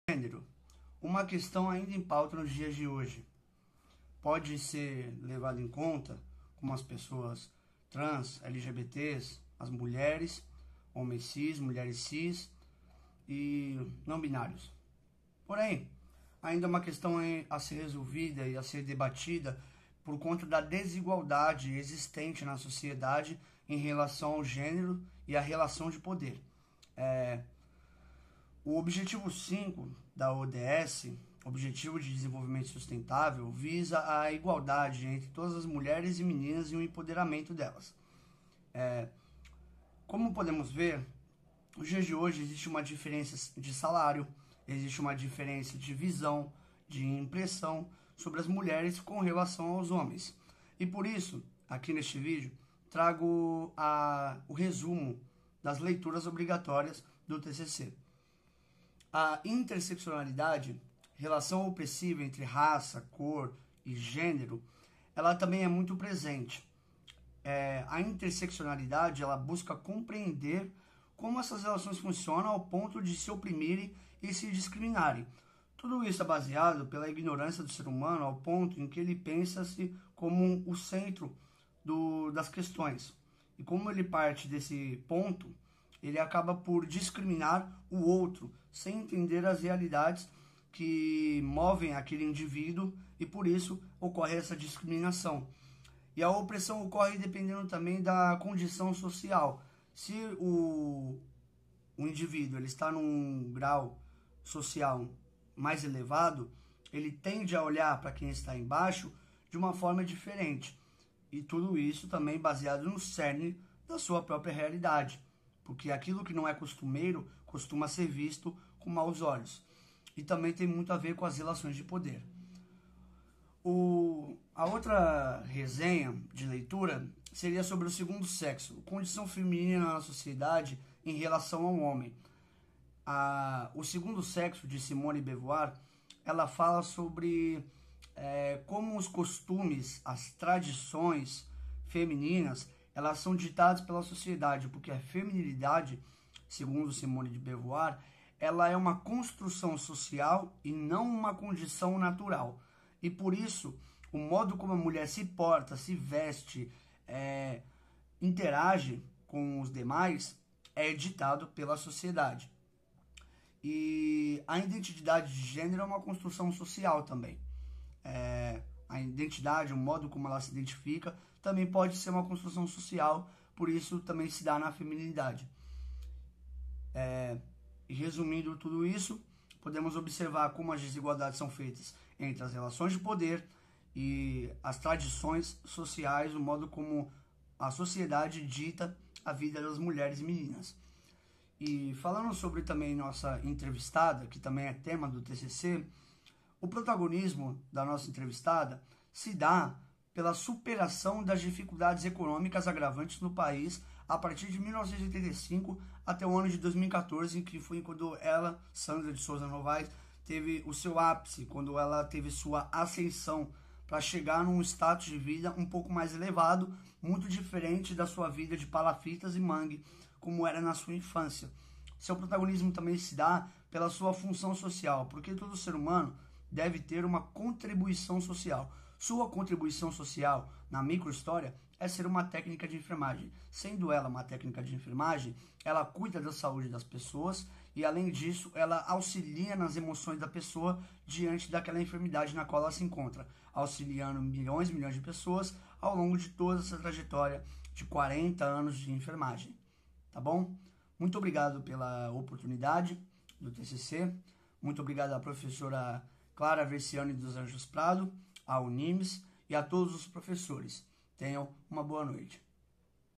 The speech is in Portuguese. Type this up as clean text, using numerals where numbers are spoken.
Gênero, uma questão ainda em pauta nos dias de hoje. Pode ser levado em conta como as pessoas trans, LGBTs, as mulheres, homens cis, mulheres cis e não binários. Porém, ainda é uma questão a ser resolvida e a ser debatida por conta da desigualdade existente na sociedade em relação ao gênero e à relação de poder. O objetivo 5 da ODS, Objetivo de Desenvolvimento Sustentável, visa a igualdade entre todas as mulheres e meninas e o empoderamento delas. Como podemos ver, nos dias de hoje existe uma diferença de salário, existe uma diferença de visão, de impressão sobre as mulheres com relação aos homens. E por isso, aqui neste vídeo, trago o resumo das leituras obrigatórias do TCC. A interseccionalidade, relação opressiva entre raça, cor e gênero, ela também é muito presente. A interseccionalidade, ela busca compreender como essas relações funcionam ao ponto de se oprimirem e se discriminarem. Tudo isso é baseado pela ignorância do ser humano ao ponto em que ele pensa-se como o centro das questões. E como ele parte desse ponto, ele acaba por discriminar o outro, sem entender as realidades que movem aquele indivíduo e por isso ocorre essa discriminação. E a opressão ocorre dependendo também da condição social. Se o indivíduo ele está num grau social mais elevado, ele tende a olhar para quem está embaixo de uma forma diferente. E tudo isso também baseado no cerne da sua própria realidade. Porque aquilo que não é costumeiro costuma ser visto com maus olhos. E também tem muito a ver com as relações de poder. A outra resenha de leitura seria sobre o segundo sexo, condição feminina na sociedade em relação ao homem. O segundo sexo, de Simone de Beauvoir, ela fala sobre como os costumes, as tradições femininas, elas são ditadas pela sociedade, porque a feminilidade, segundo Simone de Beauvoir, ela é uma construção social e não uma condição natural. E por isso, o modo como a mulher se porta, se veste, interage com os demais, é ditado pela sociedade. E a identidade de gênero é uma construção social também. A identidade, o modo como ela se identifica, também pode ser uma construção social, por isso também se dá na feminilidade. E resumindo tudo isso, podemos observar como as desigualdades são feitas entre as relações de poder e as tradições sociais, o modo como a sociedade dita a vida das mulheres e meninas. E falando sobre também nossa entrevistada, que também é tema do TCC, o protagonismo da nossa entrevistada se dá pela superação das dificuldades econômicas agravantes no país a partir de 1985 até o ano de 2014, que foi quando ela, Sandra de Souza Novaes, teve o seu ápice, quando ela teve sua ascensão para chegar num status de vida um pouco mais elevado, muito diferente da sua vida de palafitas e mangue, como era na sua infância. Seu protagonismo também se dá pela sua função social, porque todo ser humano deve ter uma contribuição social. Sua contribuição social na microhistória é ser uma técnica de enfermagem. Sendo ela uma técnica de enfermagem, ela cuida da saúde das pessoas e, além disso, ela auxilia nas emoções da pessoa diante daquela enfermidade na qual ela se encontra, auxiliando milhões e milhões de pessoas ao longo de toda essa trajetória de 40 anos de enfermagem. Tá bom? Muito obrigado pela oportunidade do TCC. Muito obrigado à professora Clara Versiani dos Anjos Prado, a Unimes e a todos os professores. Tenham uma boa noite.